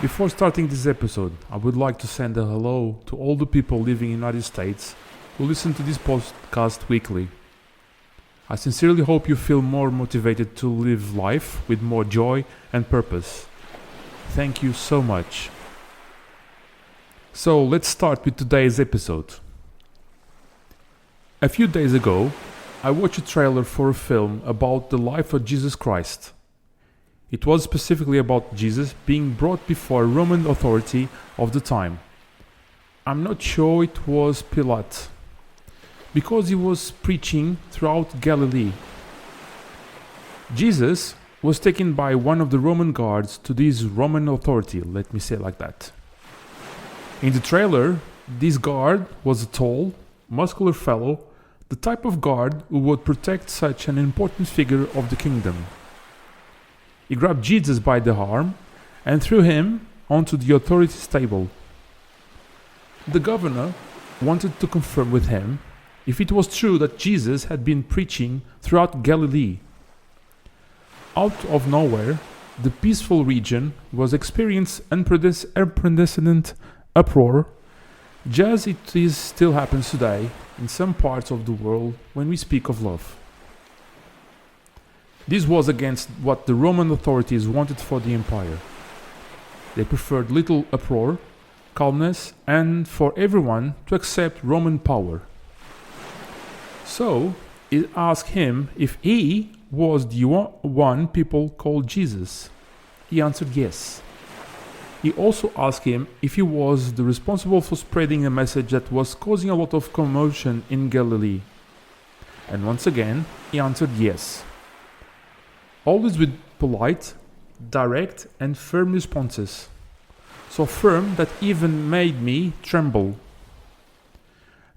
Before starting this episode, I would like to send a hello to all the people living in the United States who listen to this podcast weekly. I sincerely hope you feel more motivated to live life with more joy and purpose. Thank you so much. So let's start with today's episode. A few days ago, I watched a trailer for a film about the life of Jesus Christ. It was specifically about Jesus being brought before Roman authority of the time. I'm not sure it was Pilate, because he was preaching throughout Galilee. Jesus was taken by one of the Roman guards to this Roman authority, let me say it like that. In the trailer, this guard was a tall, muscular fellow, the type of guard who would protect such an important figure of the kingdom. He grabbed Jesus by the arm and threw him onto the authorities' table. The governor wanted to confirm with him if it was true that Jesus had been preaching throughout Galilee. Out of nowhere, the peaceful region was experiencing unprecedented uproar, just as it still happens today in some parts of the world when we speak of love. This was against what the Roman authorities wanted for the empire. They preferred little uproar, calmness, and for everyone to accept Roman power. So, it asked him if he was the one people called Jesus. He answered yes. He also asked him if he was the responsible for spreading a message that was causing a lot of commotion in Galilee. And once again, he answered yes. Always with polite, direct and firm responses. So firm that even made me tremble.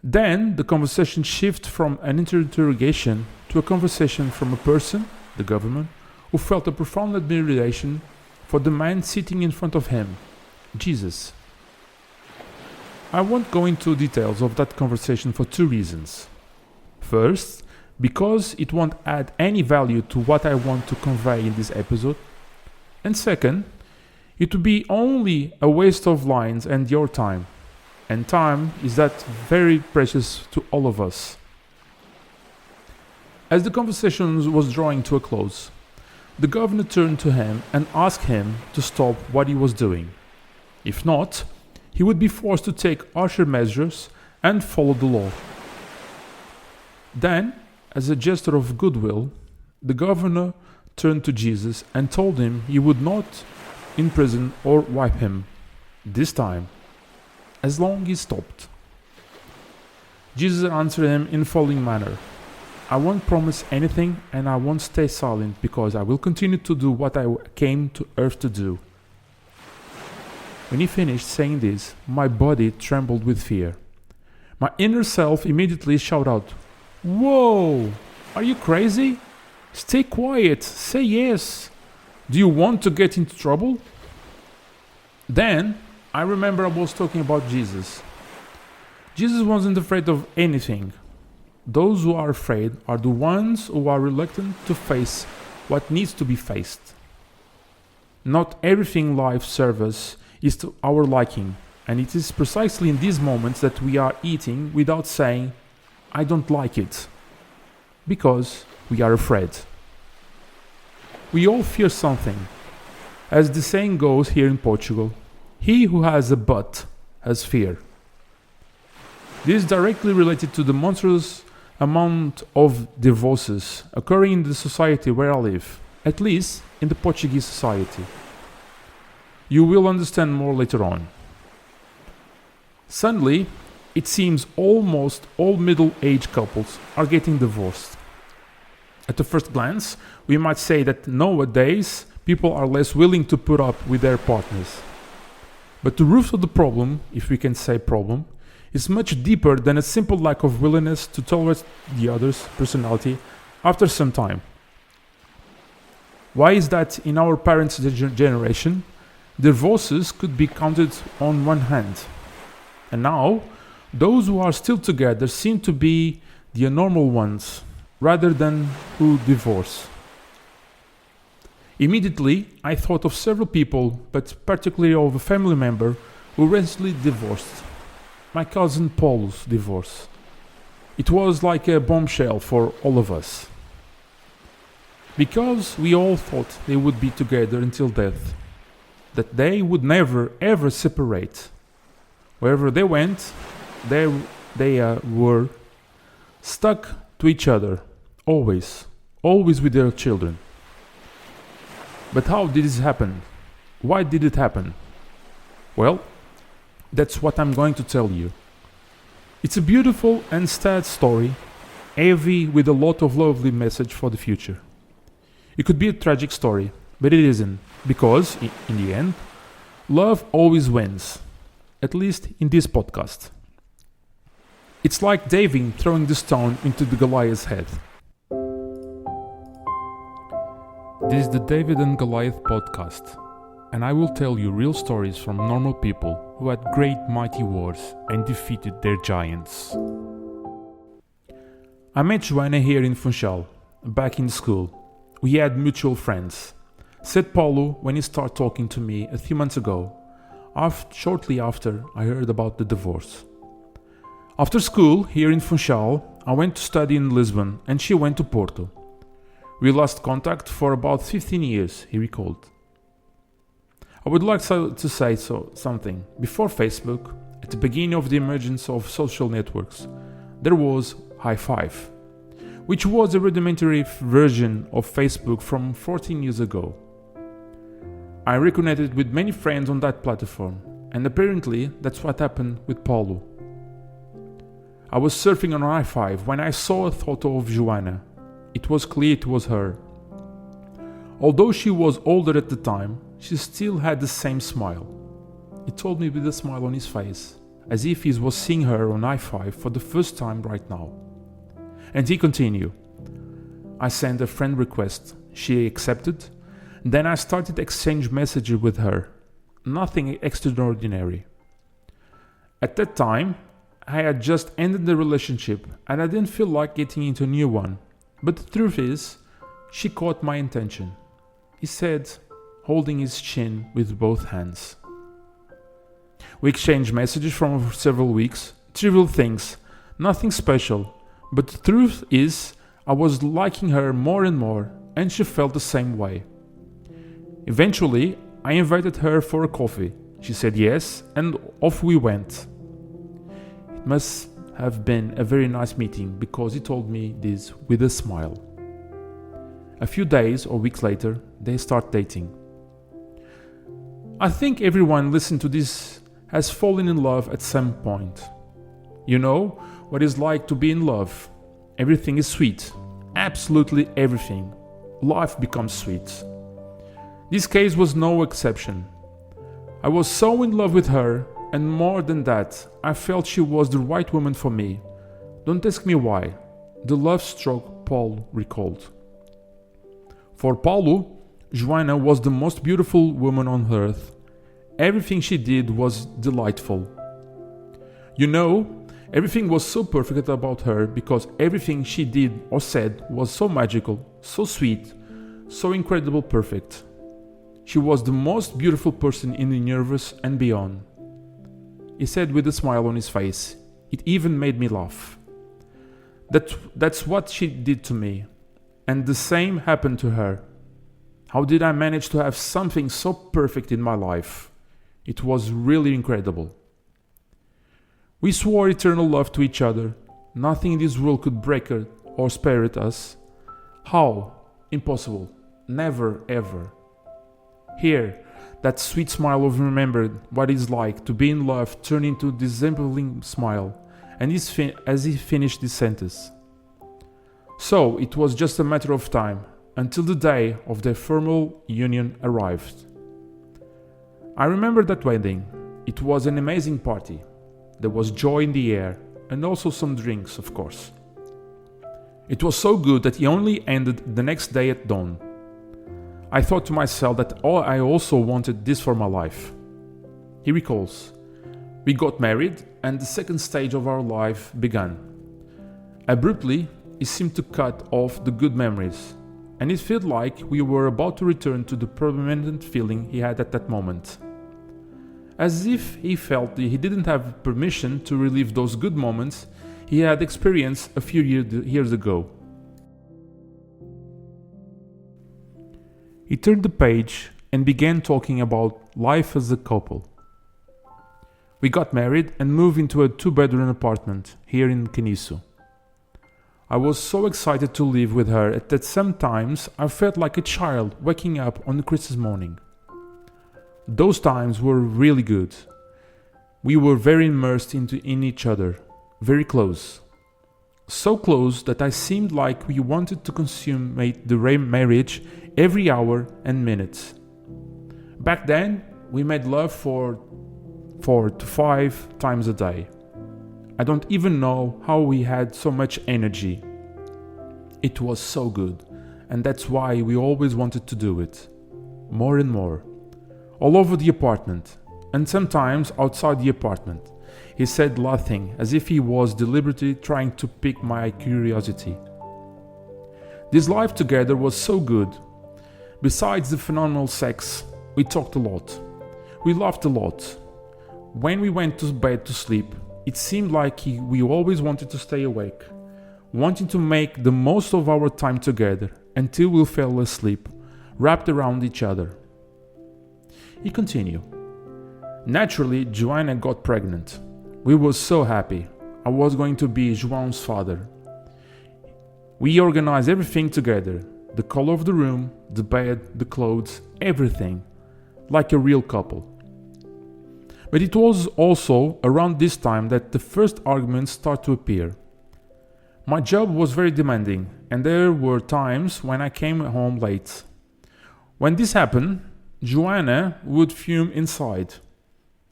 Then the conversation shifted from an interrogation to a conversation from a person, the government, who felt a profound admiration for the man sitting in front of him, Jesus. I won't go into details of that conversation for two reasons. First, because it won't add any value to what I want to convey in this episode. And second, it would be only a waste of lines and your time. And time is that very precious to all of us. As the conversation was drawing to a close, the governor turned to him and asked him to stop what he was doing. If not, he would be forced to take harsher measures and follow the law. Then, as a gesture of goodwill, the governor turned to Jesus and told him he would not imprison or whip him, this time, as long as he stopped. Jesus answered him in the following manner: I won't promise anything and I won't stay silent because I will continue to do what I came to earth to do. When he finished saying this, my body trembled with fear. My inner self immediately shouted out, "Whoa! Are you crazy? Stay quiet. Say yes. Do you want to get into trouble?" Then I remember I was talking about Jesus. Jesus wasn't afraid of anything. Those who are afraid are the ones who are reluctant to face what needs to be faced. Not everything life serves us is to our liking, and it is precisely in these moments that we are eating without saying, "I don't like it," because we are afraid. We all fear something. As the saying goes here in Portugal, he who has a butt has fear. This is directly related to the monstrous amount of divorces occurring in the society where I live, at least in the Portuguese society. You will understand more later on. Suddenly, it seems almost all middle-aged couples are getting divorced. At the first glance, we might say that nowadays people are less willing to put up with their partners. But the root of the problem, if we can say problem, is much deeper than a simple lack of willingness to tolerate the other's personality after some time. Why is that in our parents' generation, divorces could be counted on one hand? And now, those who are still together seem to be the abnormal ones, rather than who divorce. Immediately, I thought of several people, but particularly of a family member who recently divorced. My cousin Paulo's divorce. It was like a bombshell for all of us. Because we all thought they would be together until death, that they would never ever separate. Wherever they went, there they were, stuck to each other, always with their children. But how did this happen? Why did it happen? Well, that's what I'm going to tell you. It's a beautiful and sad story, heavy with a lot of lovely message for the future. It could be a tragic story, but it isn't, because, in the end, love always wins, at least in this podcast. It's like David throwing the stone into the Goliath's head. This is the David and Goliath podcast, and I will tell you real stories from normal people who had great mighty wars and defeated their giants. I met Joanna here in Funchal, back in school. We had mutual friends, said Paulo when he started talking to me a few months ago, shortly after I heard about the divorce. After school, here in Funchal, I went to study in Lisbon and she went to Porto. We lost contact for about 15 years, he recalled. I would like to say something. Before Facebook, at the beginning of the emergence of social networks, there was High Five, which was a rudimentary version of Facebook from 14 years ago. I reconnected with many friends on that platform, and apparently that's what happened with Paulo. I was surfing on High Five when I saw a photo of Joanna. It was clear it was her. Although she was older at the time, she still had the same smile. He told me with a smile on his face, as if he was seeing her on High Five for the first time right now. And he continued. I sent a friend request. She accepted. Then I started exchange messages with her. Nothing extraordinary. At that time, I had just ended the relationship and I didn't feel like getting into a new one. But the truth is, she caught my attention. He said, holding his chin with both hands. We exchanged messages for several weeks, trivial things, nothing special. But the truth is, I was liking her more and more, and she felt the same way. Eventually, I invited her for a coffee. She said yes, and off we went. It must have been a very nice meeting because he told me this with a smile. A few days or weeks later, they start dating. I think everyone listening to this has fallen in love at some point. You know what it's like to be in love. Everything is sweet. Absolutely everything. Life becomes sweet. This case was no exception. I was so in love with her, and more than that, I felt she was the right woman for me. Don't ask me why. The love struck, Paulo recalled. For Paulo, Joanna was the most beautiful woman on earth. Everything she did was delightful. You know, everything was so perfect about her because everything she did or said was so magical, so sweet, so incredible perfect. She was the most beautiful person in the universe and beyond. He said with a smile on his face. It even made me laugh. That's what she did to me. And the same happened to her. How did I manage to have something so perfect in my life? It was really incredible. We swore eternal love to each other. Nothing in this world could break it or separate us. How? Impossible. Never ever. Here, that sweet smile of remembered what it's like to be in love turned into this dimpling smile, and as he finished this sentence. So it was just a matter of time until the day of their formal union arrived. I remember that wedding. It was an amazing party. There was joy in the air, and also some drinks, of course. It was so good that it only ended the next day at dawn. I thought to myself that I also wanted this for my life. He recalls, we got married and the second stage of our life began. Abruptly, it seemed to cut off the good memories. and it felt like we were about to return to the permanent feeling he had at that moment. As if he felt he didn't have permission to relive those good moments he had experienced a few years ago. He turned the page and began talking about life as a couple. We got married and moved into a 2-bedroom apartment here in Caniço. I was so excited to live with her that sometimes I felt like a child waking up on Christmas morning. Those times were really good. We were very immersed in each other, very close. So close that I seemed like we wanted to consummate the marriage every hour and minute. Back then, we made love 4 to 5 times a day. I don't even know how we had so much energy. It was so good, and that's why we always wanted to do it. More and more. All over the apartment, and sometimes outside the apartment. He said laughing, as if he was deliberately trying to pique my curiosity. This life together was so good. Besides the phenomenal sex, we talked a lot. We laughed a lot. When we went to bed to sleep, it seemed like we always wanted to stay awake, wanting to make the most of our time together until we fell asleep, wrapped around each other. He continued. Naturally, Joanna got pregnant. We were so happy. I was going to be João's father. We organized everything together. The color of the room, the bed, the clothes, everything. Like a real couple. But it was also around this time that the first arguments started to appear. My job was very demanding, and there were times when I came home late. When this happened, Joanna would fume inside.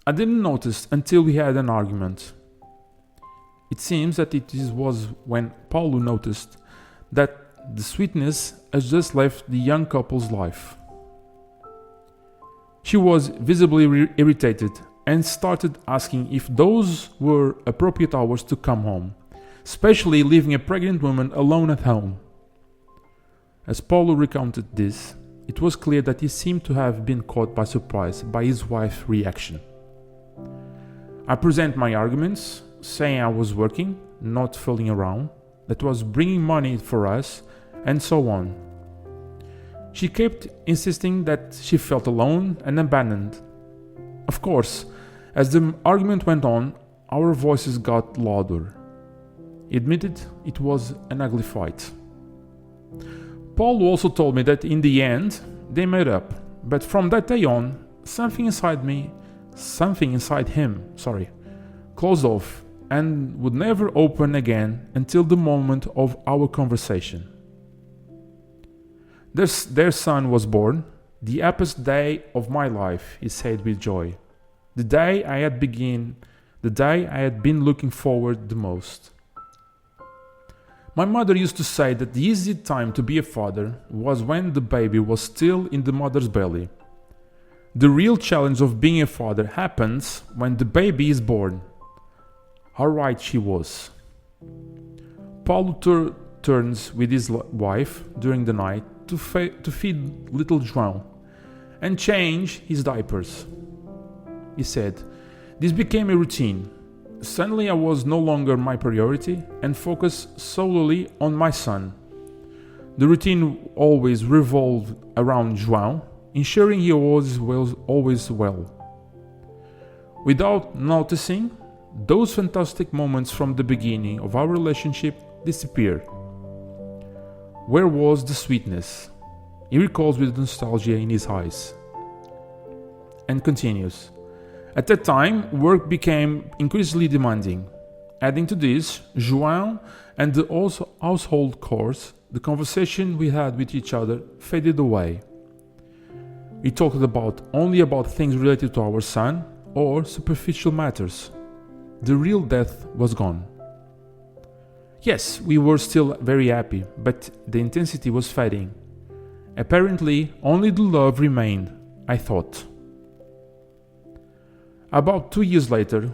I didn't notice until we had an argument. It seems that was when Paulo noticed that the sweetness has just left the young couple's life. She was visibly irritated and started asking if those were appropriate hours to come home, especially leaving a pregnant woman alone at home. As Paulo recounted this, it was clear that he seemed to have been caught by surprise by his wife's reaction. I present my arguments, saying I was working, not fooling around, that was bringing money for us, and so on. She kept insisting that she felt alone and abandoned. Of course, as the argument went on, our voices got louder. He admitted it was an ugly fight. Paul also told me that in the end, they made up, but from that day on, something inside him, closed off and would never open again until the moment of our conversation. Their son was born, the happiest day of my life, he said with joy. The day I had been looking forward the most. My mother used to say that the easy time to be a father was when the baby was still in the mother's belly. The real challenge of being a father happens when the baby is born. How right she was. Paulo turns with his wife during the night to feed little João and change his diapers. He said, "This became a routine. Suddenly I was no longer my priority and focused solely on my son. The routine always revolved around João, ensuring he was always well. Without noticing, those fantastic moments from the beginning of our relationship disappeared. Where was the sweetness?" He recalls with nostalgia in his eyes. And continues. At that time, work became increasingly demanding. Adding to this, João and the household chores, the conversation we had with each other faded away. We talked only about things related to our son or superficial matters. The real depth was gone. Yes, we were still very happy, but the intensity was fading. Apparently, only the love remained, I thought. About 2 years later,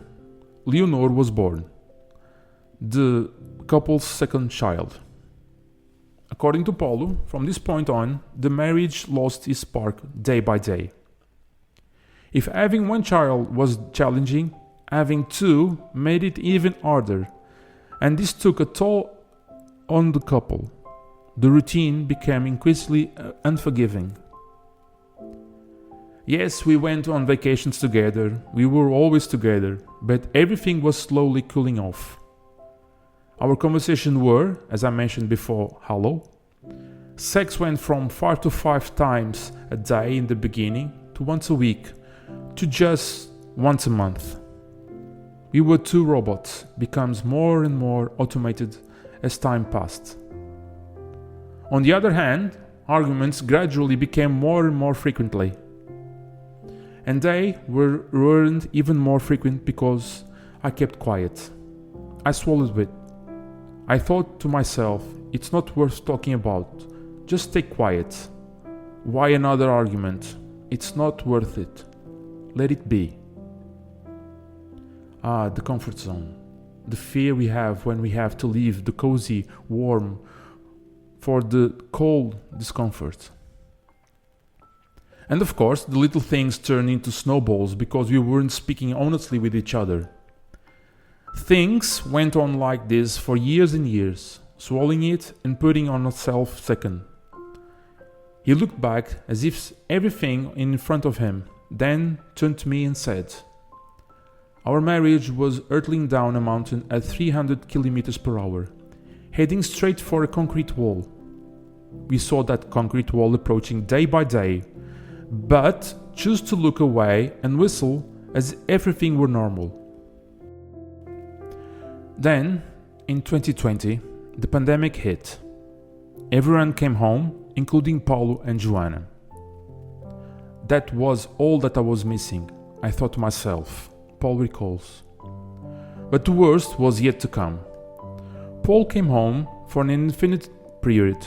Leonor was born, the couple's second child. According to Paulo, from this point on, the marriage lost its spark day by day. If having one child was challenging, having two made it even harder, and this took a toll on the couple. The routine became increasingly unforgiving. Yes, we went on vacations together, we were always together, but everything was slowly cooling off. Our conversations were, as I mentioned before, hollow. Sex went from 4 to 5 times a day in the beginning to once a week to just once a month. We were two robots, becomes more and more automated as time passed. On the other hand, arguments gradually became more and more frequently. And they weren't even more frequent because I kept quiet. I swallowed it. I thought to myself, it's not worth talking about. Just stay quiet. Why another argument? It's not worth it. Let it be. The comfort zone. The fear we have when we have to leave the cozy, warm, for the cold discomfort. And of course, the little things turned into snowballs because we weren't speaking honestly with each other. Things went on like this for years and years, swallowing it and putting on itself second. He looked back as if everything in front of him, then turned to me and said, "Our marriage was hurtling down a mountain at 300 kilometers per hour, heading straight for a concrete wall. We saw that concrete wall approaching day by day, but chose to look away and whistle as if everything were normal." Then, in 2020, the pandemic hit. Everyone came home, including Paulo and Joanna. That was all that I was missing, I thought to myself, Paul recalls. But the worst was yet to come. Paul came home for an indefinite period,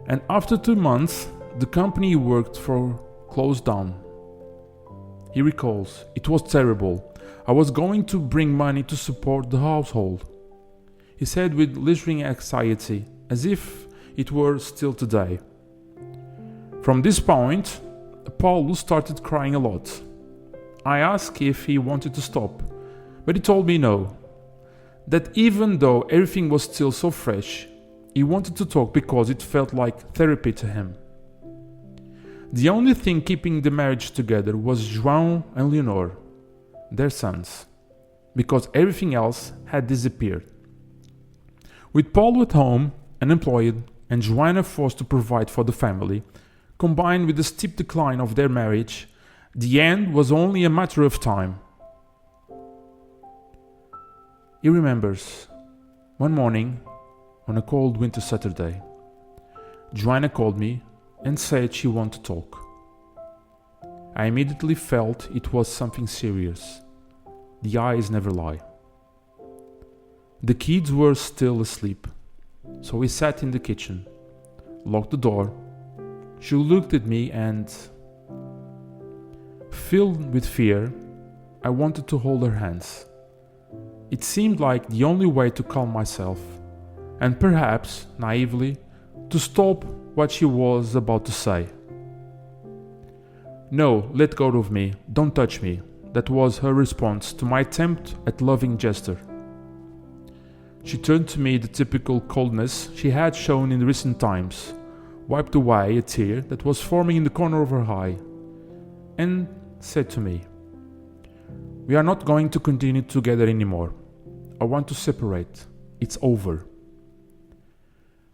and after 2 months, the company he worked for closed down. He recalls, "It was terrible. I was going to bring money to support the household," he said with lingering anxiety, as if it were still today. From this point, Paulo started crying a lot. I asked if he wanted to stop, but he told me no. That even though everything was still so fresh, he wanted to talk because it felt like therapy to him. The only thing keeping the marriage together was João and Leonor, their sons, because everything else had disappeared. With Paulo at home, unemployed, and Joanna forced to provide for the family, combined with the steep decline of their marriage, the end was only a matter of time. He remembers, one morning, on a cold winter Saturday, Joanna called me and said she wanted to talk. I immediately felt it was something serious. The eyes never lie. The kids were still asleep, so we sat in the kitchen, locked the door. She looked at me and, filled with fear, I wanted to hold her hands. It seemed like the only way to calm myself, and perhaps, naively, to stop what she was about to say. "No, let go of me, don't touch me," that was her response to my attempt at loving gesture. She turned to me the typical coldness she had shown in recent times, wiped away a tear that was forming in the corner of her eye, and said to me, "We are not going to continue together anymore. I want to separate. It's over."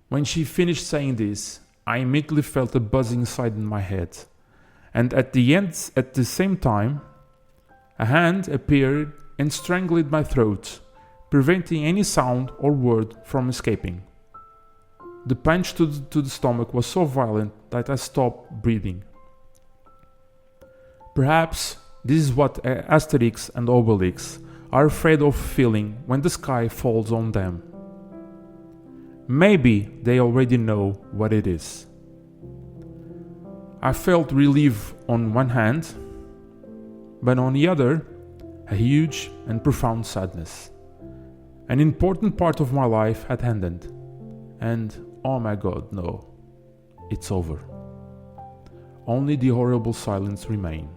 When she finished saying this, I immediately felt a buzzing inside in my head, and at the same time, a hand appeared and strangled my throat, preventing any sound or word from escaping. The punch to the stomach was so violent that I stopped breathing. Perhaps this is what Asterix and Obelix are afraid of feeling when the sky falls on them. Maybe they already know what it is. I felt relief on one hand, but on the other, a huge and profound sadness. An important part of my life had ended, and "Oh my God, no, it's over." Only the horrible silence remained.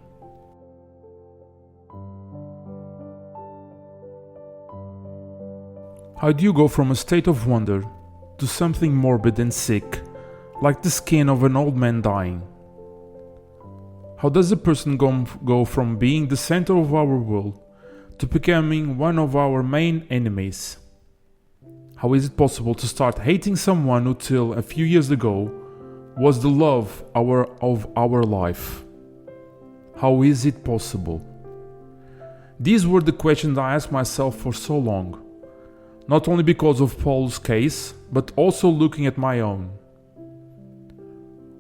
How do you go from a state of wonder to something morbid and sick, like the skin of an old man dying? How does a person go from being the center of our world to becoming one of our main enemies? How is it possible to start hating someone who till a few years ago was the love of our life? How is it possible? These were the questions I asked myself for so long, not only because of Paulo's case, but also looking at my own.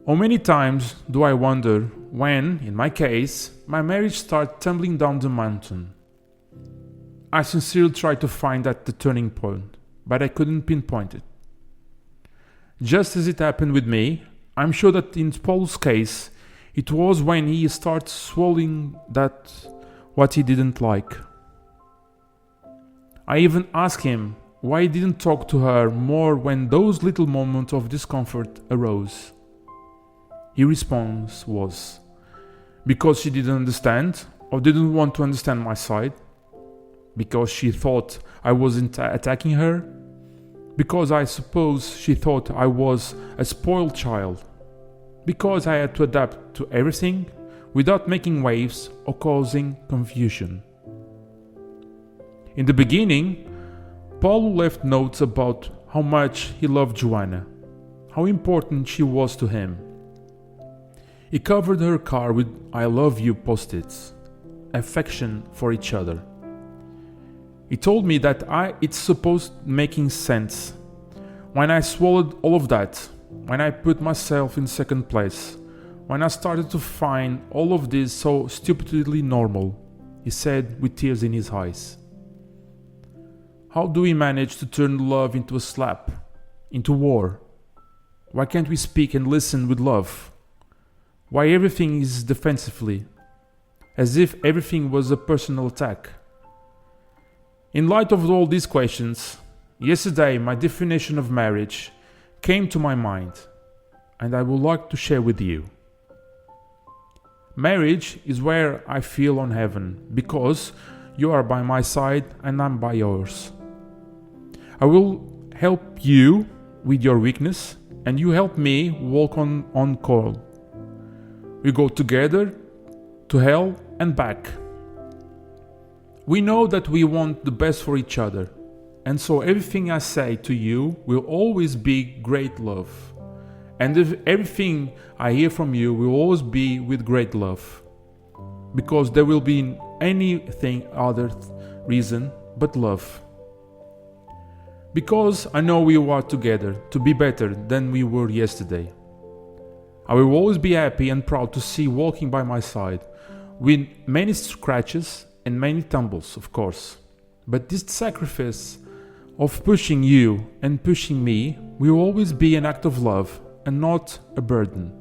How many times do I wonder when, in my case, my marriage started tumbling down the mountain? I sincerely tried to find the turning point, but I couldn't pinpoint it. Just as it happened with me, I'm sure that in Paulo's case, it was when he started swallowing what he didn't like. I even asked him why he didn't talk to her more when those little moments of discomfort arose. His response was, because she didn't understand or didn't want to understand my side, because she thought I wasn't attacking her, because I suppose she thought I was a spoiled child, because I had to adapt to everything without making waves or causing confusion. In the beginning, Paulo left notes about how much he loved Joanna, how important she was to him. He covered her car with "I love you" post-its, affection for each other. He told me that it's supposed making sense. When I swallowed all of that, when I put myself in second place, when I started to find all of this so stupidly normal, he said with tears in his eyes. How do we manage to turn love into a slap, into war? Why can't we speak and listen with love? Why everything is defensively, as if everything was a personal attack? In light of all these questions, yesterday my definition of marriage came to my mind, and I would like to share with you. Marriage is where I feel on heaven, because you are by my side and I'm by yours. I will help you with your weakness, and you help me walk on coal. We go together to hell and back. We know that we want the best for each other, and so everything I say to you will always be great love. And if everything I hear from you will always be with great love, because there will be anything other reason but love. Because I know we are together to be better than we were yesterday. I will always be happy and proud to see you walking by my side, with many scratches and many tumbles, of course. But this sacrifice of pushing you and pushing me will always be an act of love and not a burden.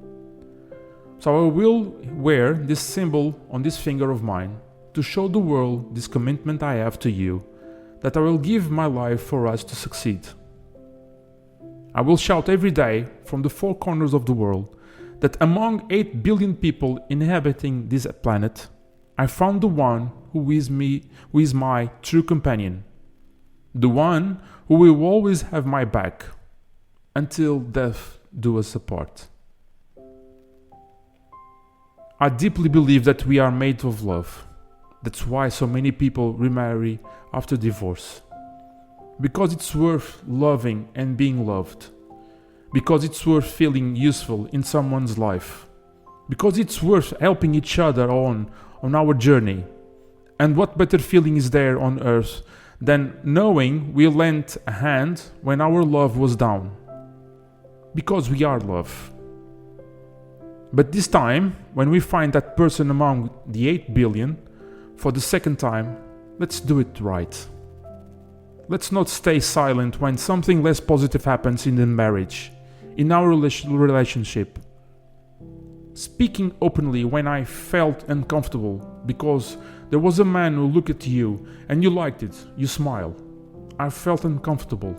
So I will wear this symbol on this finger of mine to show the world this commitment I have to you, that I will give my life for us to succeed. I will shout every day from the four corners of the world that among 8 billion people inhabiting this planet, I found the one who is my true companion, the one who will always have my back until death do us apart. I deeply believe that we are made of love. That's why so many people remarry after divorce. Because it's worth loving and being loved. Because it's worth feeling useful in someone's life. Because it's worth helping each other on our journey. And what better feeling is there on earth than knowing we lent a hand when our love was down? Because we are love. But this time, when we find that person among the 8 billion, for the second time, let's do it right. Let's not stay silent when something less positive happens in the marriage, in our relationship. Speaking openly when I felt uncomfortable because there was a man who looked at you and you liked it, you smiled. I felt uncomfortable.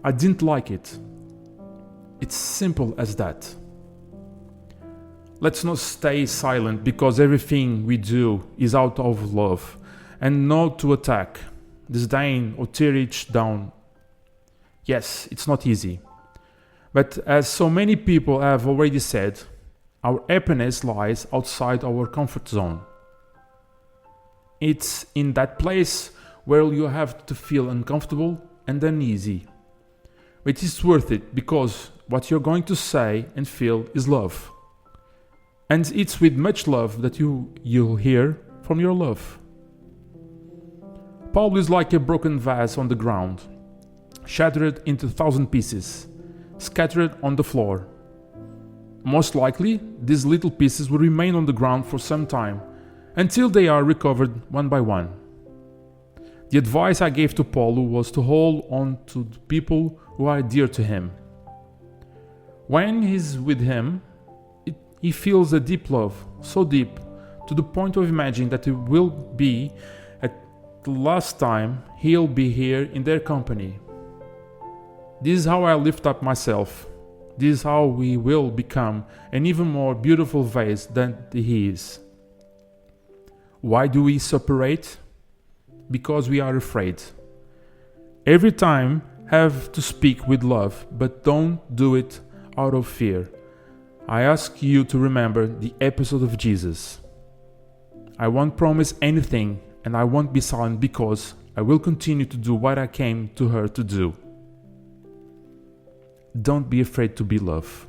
I didn't like it. It's simple as that. Let's not stay silent because everything we do is out of love, and not to attack, disdain, or tear each down. Yes, it's not easy. But as so many people have already said, our happiness lies outside our comfort zone. It's in that place where you have to feel uncomfortable and uneasy. But it's worth it because what you're going to say and feel is love. And it's with much love that you'll hear from your love. Paulo is like a broken vase on the ground, shattered into 1,000 pieces, scattered on the floor. Most likely, these little pieces will remain on the ground for some time, until they are recovered one by one. The advice I gave to Paulo was to hold on to the people who are dear to him. When he's with him, he feels a deep love, so deep, to the point of imagining that it will be at the last time he'll be here in their company. This is how I lift up myself. This is how we will become an even more beautiful vase than he is. Why do we separate? Because we are afraid. Every time have to speak with love, but don't do it out of fear. I ask you to remember the episode of Jesus. I won't promise anything, and I won't be silent because I will continue to do what I came to her to do. Don't be afraid to be loved.